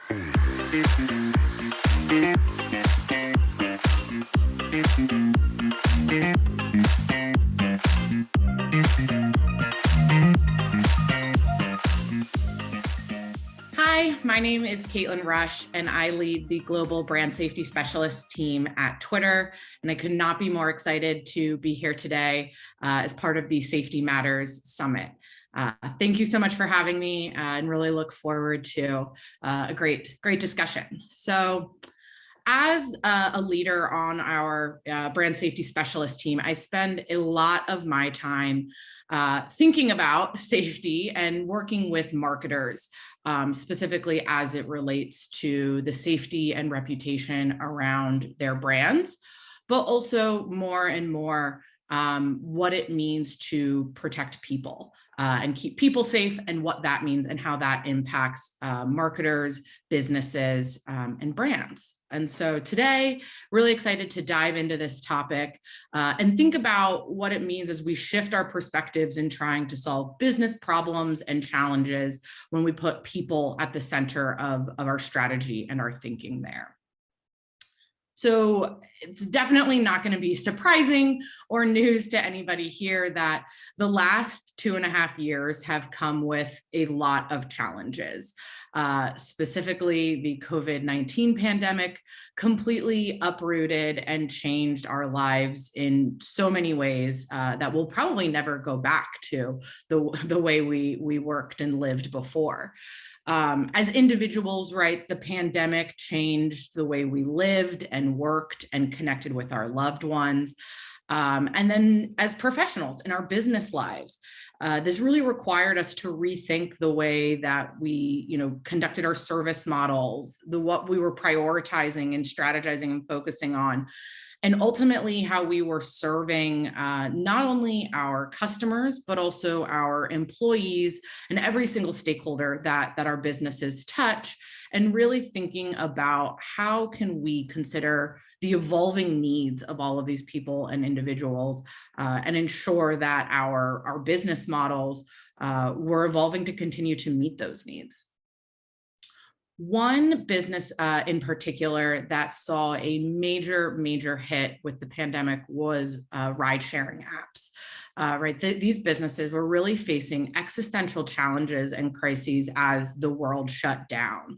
Hi, my name is Caitlin Rush, and I lead the Global Brand Safety Specialist team at Twitter. And I could not be more excited to be here today as part of the Safety Matters Summit. Thank you so much for having me and really look forward to a great discussion. So as a leader on our brand safety specialist team, I spend a lot of my time thinking about safety and working with marketers, specifically as it relates to the safety and reputation around their brands, but also more and more what it means to protect people and keep people safe, and what that means and how that impacts marketers, businesses, and brands. And so today, really excited to dive into this topic and think about what it means as we shift our perspectives in trying to solve business problems and challenges when we put people at the center of our strategy and our thinking there. So it's definitely not going to be surprising or news to anybody here that the last 2.5 years have come with a lot of challenges. Specifically, the COVID-19 pandemic completely uprooted and changed our lives in so many ways that we'll probably never go back to the way we worked and lived before. As individuals, right, the pandemic changed the way we lived and worked and connected with our loved ones. And then as professionals in our business lives, this really required us to rethink the way that we, conducted our service models, what we were prioritizing and strategizing and focusing on, and ultimately how we were serving not only our customers, but also our employees and every single stakeholder that our businesses touch, and really thinking about how can we consider the evolving needs of all of these people and individuals and ensure that our business models were evolving to continue to meet those needs. One business in particular that saw a major hit with the pandemic was ride-sharing apps. Right, these businesses were really facing existential challenges and crises as the world shut down.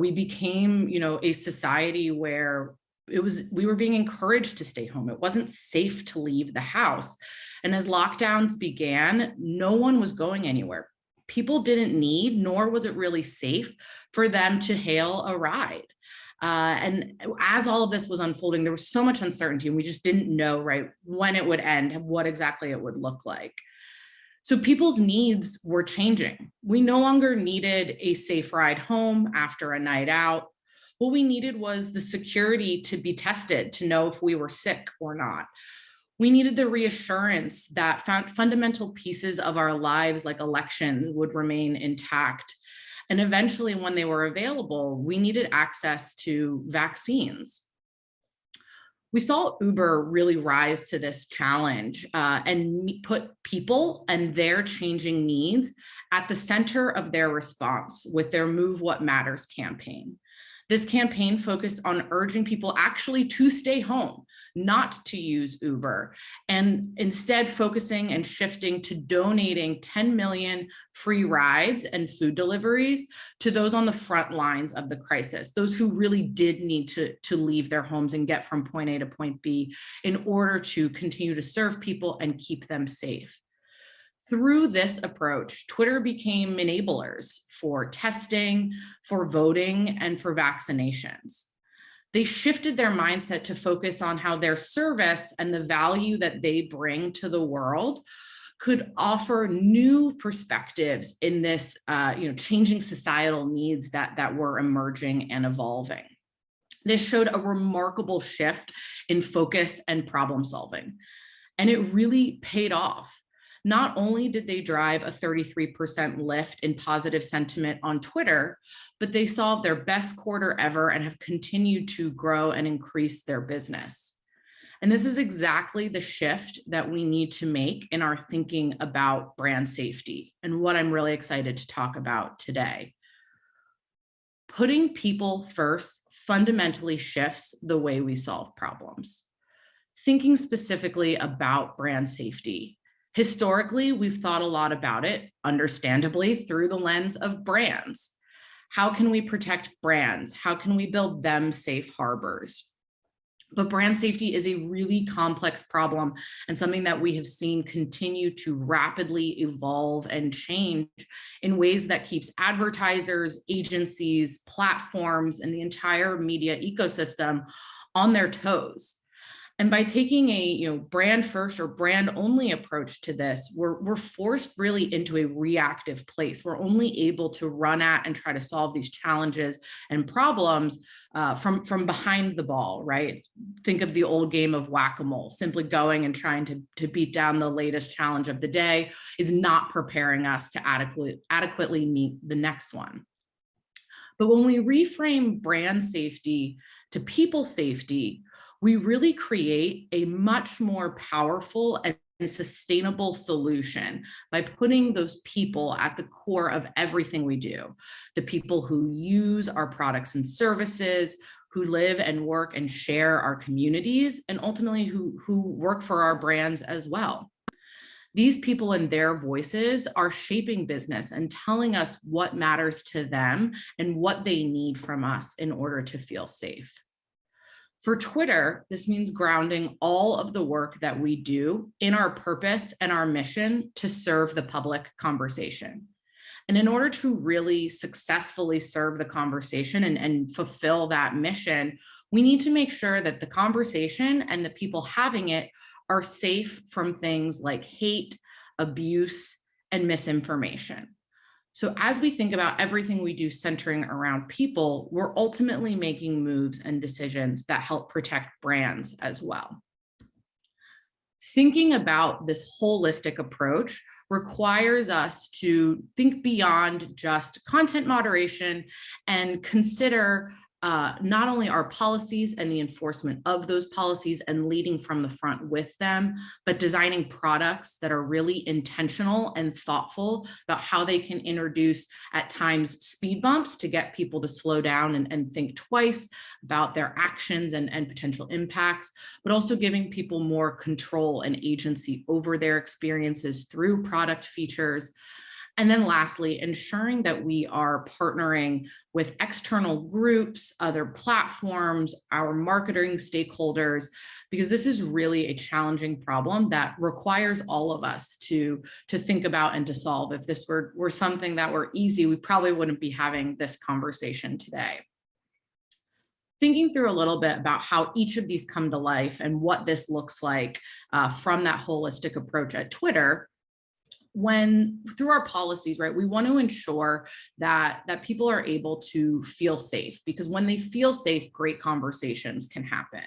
We became, a society where we were being encouraged to stay home. It wasn't safe to leave the house. And as lockdowns began, no one was going anywhere. People didn't need, nor was it really safe for them to hail a ride. And as all of this was unfolding, there was so much uncertainty, and we just didn't know, right, when it would end and what exactly it would look like. So people's needs were changing. We no longer needed a safe ride home after a night out. What we needed was the security to be tested to know if we were sick or not. We needed the reassurance that fundamental pieces of our lives, like elections, would remain intact. And eventually, when they were available, we needed access to vaccines. We saw Uber really rise to this challenge and put people and their changing needs at the center of their response with their Move What Matters campaign. This campaign focused on urging people actually to stay home, not to use Uber, and instead focusing and shifting to donating 10 million free rides and food deliveries to those on the front lines of the crisis, those who really did need to leave their homes and get from point A to point B in order to continue to serve people and keep them safe. Through this approach, Twitter became enablers for testing, for voting, and for vaccinations. They shifted their mindset to focus on how their service and the value that they bring to the world could offer new perspectives in this changing societal needs that were emerging and evolving. This showed a remarkable shift in focus and problem solving, and it really paid off. Not only did they drive a 33% lift in positive sentiment on Twitter, but they saw their best quarter ever and have continued to grow and increase their business. And this is exactly the shift that we need to make in our thinking about brand safety, and what I'm really excited to talk about today. Putting people first fundamentally shifts the way we solve problems. Thinking specifically about brand safety. Historically, we've thought a lot about it, understandably, through the lens of brands. How can we protect brands? How can we build them safe harbors? But brand safety is a really complex problem and something that we have seen continue to rapidly evolve and change in ways that keeps advertisers, agencies, platforms, and the entire media ecosystem on their toes. And by taking a brand first or brand only approach to this, we're forced really into a reactive place. We're only able to run at and try to solve these challenges and problems from behind the ball, right? Think of the old game of whack-a-mole. Simply going and trying to beat down the latest challenge of the day is not preparing us to adequately meet the next one. But when we reframe brand safety to people safety, we really create a much more powerful and sustainable solution by putting those people at the core of everything we do. The people who use our products and services, who live and work and share our communities, and ultimately who work for our brands as well. These people and their voices are shaping business and telling us what matters to them and what they need from us in order to feel safe. For Twitter, this means grounding all of the work that we do in our purpose and our mission to serve the public conversation. And in order to really successfully serve the conversation and fulfill that mission, we need to make sure that the conversation and the people having it are safe from things like hate, abuse, and misinformation. So as we think about everything we do centering around people, we're ultimately making moves and decisions that help protect brands as well. Thinking about this holistic approach requires us to think beyond just content moderation and consider not only our policies and the enforcement of those policies and leading from the front with them, but designing products that are really intentional and thoughtful about how they can introduce at times speed bumps to get people to slow down and think twice about their actions and potential impacts, but also giving people more control and agency over their experiences through product features. And then lastly, ensuring that we are partnering with external groups, other platforms, our marketing stakeholders, because this is really a challenging problem that requires all of us to think about and to solve. If this were something that were easy, we probably wouldn't be having this conversation today. Thinking through a little bit about how each of these come to life and what this looks like from that holistic approach at Twitter, when through our policies, right, we want to ensure that people are able to feel safe, because when they feel safe, great conversations can happen.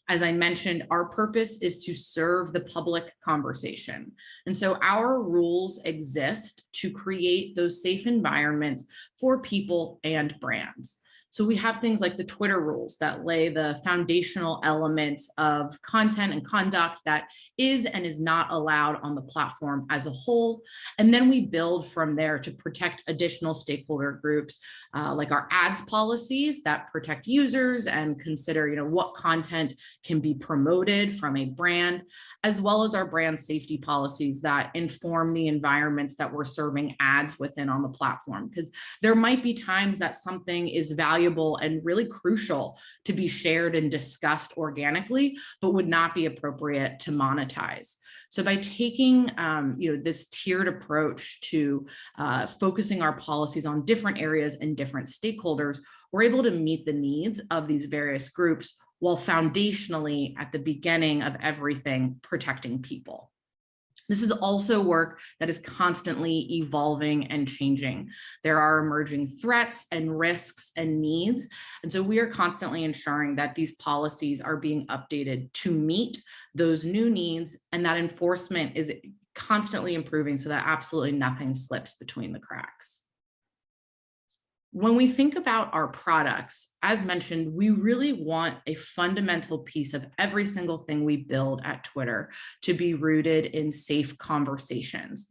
As I mentioned, our purpose is to serve the public conversation. And so our rules exist to create those safe environments for people and brands. So we have things like the Twitter rules that lay the foundational elements of content and conduct that is and is not allowed on the platform as a whole. And then we build from there to protect additional stakeholder groups, like our ads policies that protect users and consider, what content can be promoted from a brand, as well as our brand safety policies that inform the environments that we're serving ads within on the platform. Because there might be times that something is valuable and really crucial to be shared and discussed organically, but would not be appropriate to monetize. So by taking this tiered approach to focusing our policies on different areas and different stakeholders, we're able to meet the needs of these various groups while foundationally at the beginning of everything protecting people. This is also work that is constantly evolving and changing. There are emerging threats and risks and needs. And so we are constantly ensuring that these policies are being updated to meet those new needs, and that enforcement is constantly improving so that absolutely nothing slips between the cracks. When we think about our products, as mentioned, we really want a fundamental piece of every single thing we build at Twitter to be rooted in safe conversations.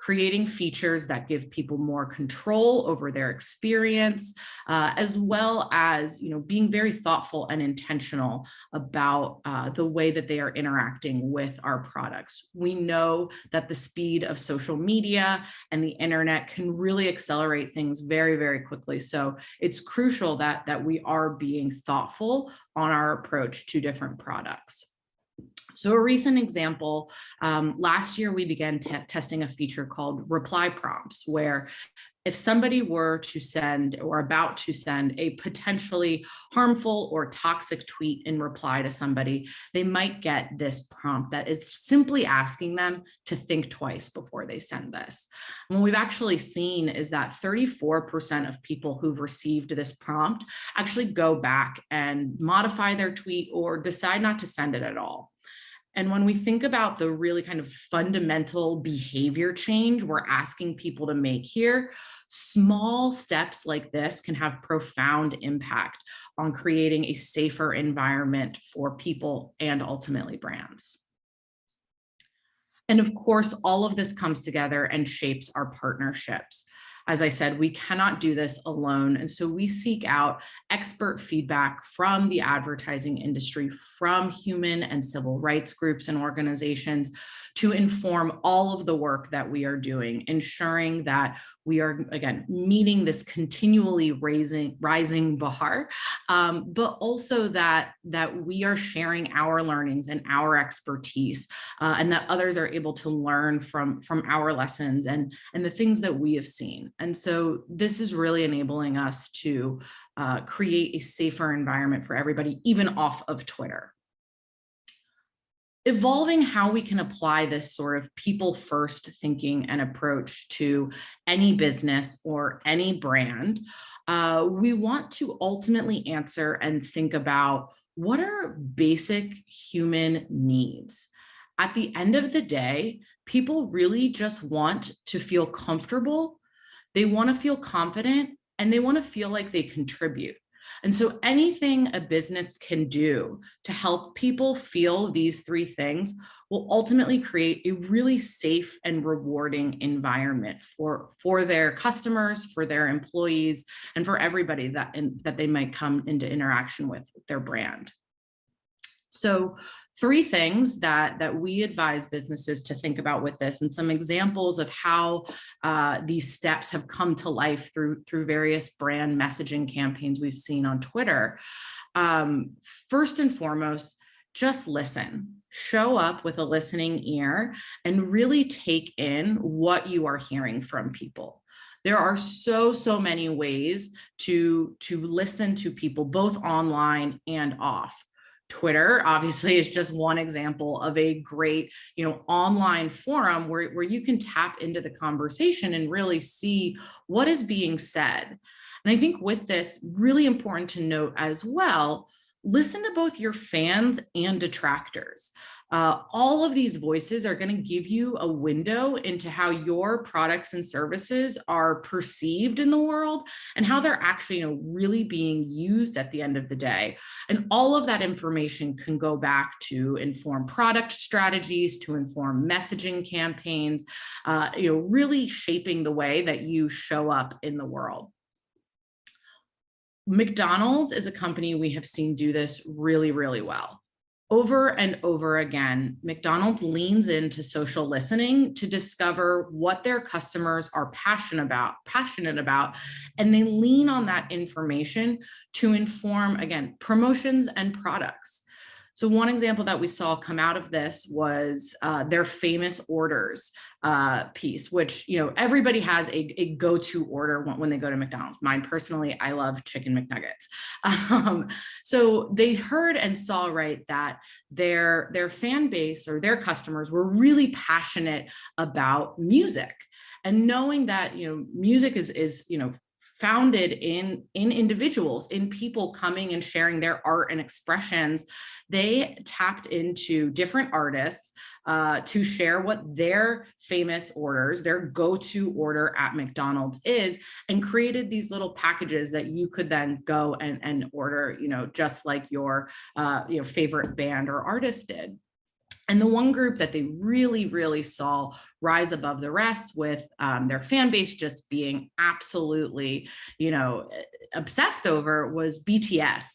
creating features that give people more control over their experience, as well as, being very thoughtful and intentional about the way that they are interacting with our products. We know that the speed of social media and the internet can really accelerate things very, very quickly. So it's crucial that we are being thoughtful on our approach to different products. So a recent example, last year we began testing a feature called reply prompts, where if somebody were to send or about to send a potentially harmful or toxic tweet in reply to somebody, they might get this prompt that is simply asking them to think twice before they send this. And what we've actually seen is that 34% of people who've received this prompt actually go back and modify their tweet or decide not to send it at all. And when we think about the really kind of fundamental behavior change we're asking people to make here, small steps like this can have profound impact on creating a safer environment for people and ultimately brands. And of course, all of this comes together and shapes our partnerships. As I said, we cannot do this alone. And so we seek out expert feedback from the advertising industry, from human and civil rights groups and organizations to inform all of the work that we are doing, ensuring that we are, again, meeting this continually rising bar, but also that we are sharing our learnings and our expertise, and that others are able to learn from our lessons and the things that we have seen. And so this is really enabling us to create a safer environment for everybody, even off of Twitter. Evolving how we can apply this sort of people first thinking and approach to any business or any brand, we want to ultimately answer and think about what are basic human needs. At the end of the day, people really just want to feel comfortable, they want to feel confident, and they want to feel like they contribute. And so anything a business can do to help people feel these three things will ultimately create a really safe and rewarding environment for their customers, for their employees, and for everybody that they might come into interaction with their brand. So three things that we advise businesses to think about with this, and some examples of how these steps have come to life through various brand messaging campaigns we've seen on Twitter. First and foremost, just listen. Show up with a listening ear and really take in what you are hearing from people. There are so many ways to listen to people, both online and off. Twitter obviously is just one example of a great, online forum where you can tap into the conversation and really see what is being said. And I think with this, really important to note as well, listen to both your fans and detractors. All of these voices are going to give you a window into how your products and services are perceived in the world and how they're actually, really being used at the end of the day. And all of that information can go back to inform product strategies, to inform messaging campaigns, really shaping the way that you show up in the world. McDonald's is a company we have seen do this really, really well. Over and over again, McDonald's leans into social listening to discover what their customers are passionate about, and they lean on that information to inform, again, promotions and products. So one example that we saw come out of this was their famous orders piece, which, everybody has a go-to order when they go to McDonald's. Mine personally, I love chicken McNuggets. So they heard and saw, right, that their fan base or their customers were really passionate about music, and knowing that, music is founded in individuals, in people coming and sharing their art and expressions, they tapped into different artists to share what their famous orders, their go-to order at McDonald's is, and created these little packages that you could then go and order, just like your favorite band or artist did. And the one group that they really, really saw rise above the rest with their fan base just being absolutely, obsessed over was BTS.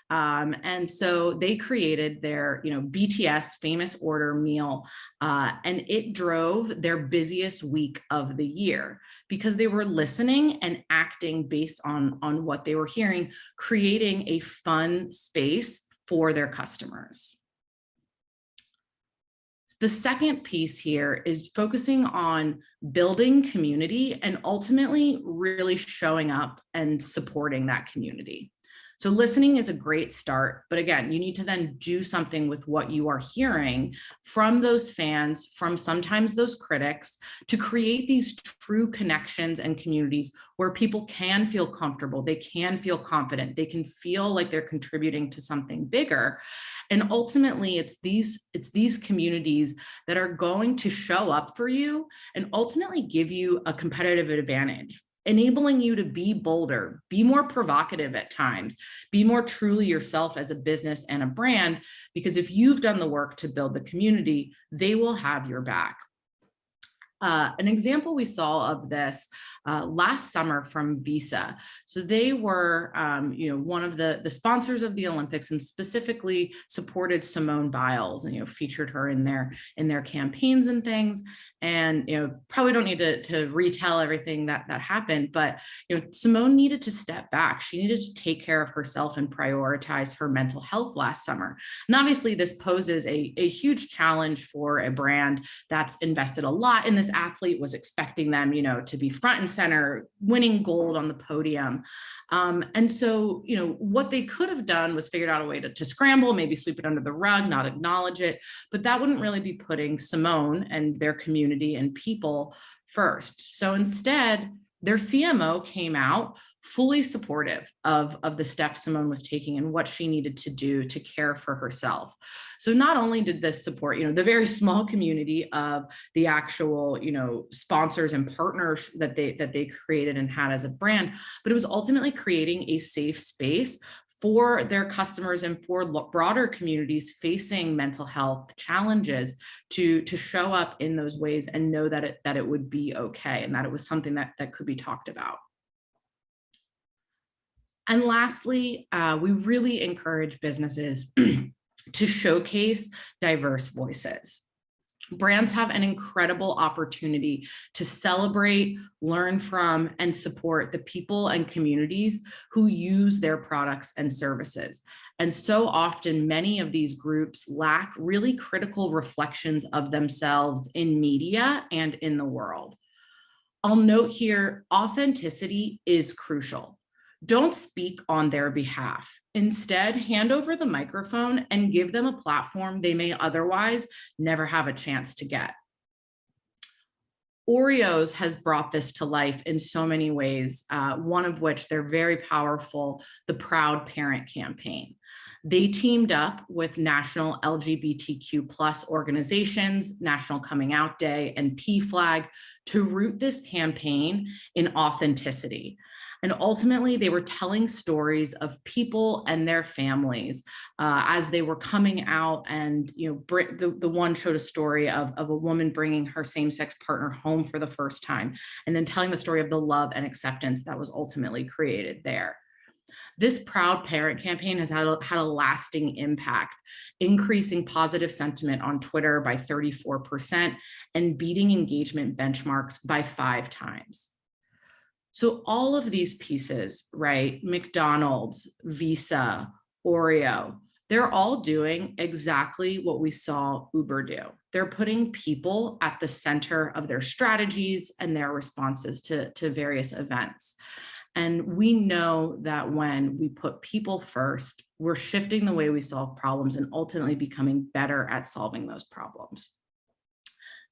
And so they created their, BTS famous order meal, and it drove their busiest week of the year because they were listening and acting based on what they were hearing, creating a fun space for their customers. The second piece here is focusing on building community and ultimately really showing up and supporting that community. So listening is a great start, but again, you need to then do something with what you are hearing from those fans, from sometimes those critics, to create these true connections and communities where people can feel comfortable, they can feel confident, they can feel like they're contributing to something bigger. And ultimately, it's these communities that are going to show up for you and ultimately give you a competitive advantage, enabling you to be bolder, be more provocative at times, be more truly yourself as a business and a brand, because if you've done the work to build the community, they will have your back. An example we saw of this last summer from Visa. So they were, one of the sponsors of the Olympics and specifically supported Simone Biles and, featured her in their campaigns and things. And, probably don't need to retell everything that happened, but, Simone needed to step back. She needed to take care of herself and prioritize her mental health last summer. And obviously this poses a huge challenge for a brand that's invested a lot in this athlete, was expecting them, to be front and center, winning gold on the podium. And so, what they could have done was figured out a way to scramble, maybe sweep it under the rug, not acknowledge it, but that wouldn't really be putting Simone and their community and people first. So instead, their CMO came out fully supportive of the steps Simone was taking and what she needed to do to care for herself. So not only did this support, the very small community of the actual, sponsors and partners that they created and had as a brand, but it was ultimately creating a safe space for their customers and for broader communities facing mental health challenges to show up in those ways and know that it would be okay and that it was something that could be talked about. And lastly, we really encourage businesses to showcase diverse voices. Brands have an incredible opportunity to celebrate, learn from, and support the people and communities who use their products and services. And so often, many of these groups lack really critical reflections of themselves in media and in the world. I'll note here, authenticity is crucial. Don't speak on their behalf. Instead, hand over the microphone and give them a platform they may otherwise never have a chance to get. Oreos has brought this to life in so many ways, one of which they're very powerful, the Proud Parent campaign. They teamed up with national LGBTQ+ organizations, National Coming Out Day, and PFLAG to root this campaign in authenticity. And ultimately, they were telling stories of people and their families as they were coming out. And the one showed a story of a woman bringing her same-sex partner home for the first time, and then telling the story of the love and acceptance that was ultimately created there. This Proud Parent campaign has had a lasting impact, increasing positive sentiment on Twitter by 34% and beating engagement benchmarks by 5 times. So all of these pieces, right? McDonald's, Visa, Oreo, they're all doing exactly what we saw Uber do. They're putting people at the center of their strategies and their responses to various events. And we know that when we put people first, we're shifting the way we solve problems and ultimately becoming better at solving those problems.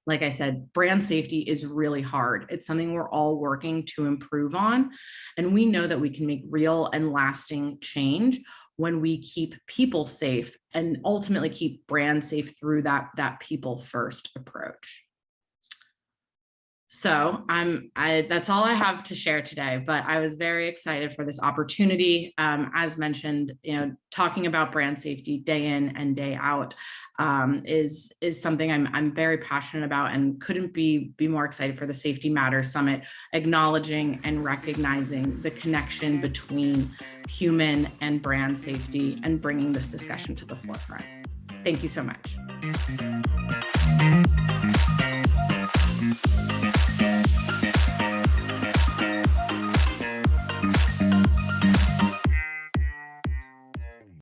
Like I said, brand safety is really hard. It's something we're all working to improve on. And we know that we can make real and lasting change when we keep people safe and ultimately keep brand safe through that people first approach. So that's all I have to share today, but I was very excited for this opportunity. As mentioned, talking about brand safety day in and day out is something I'm very passionate about, and couldn't be more excited for the Safety Matters Summit, acknowledging and recognizing the connection between human and brand safety and bringing this discussion to the forefront. Thank you so much.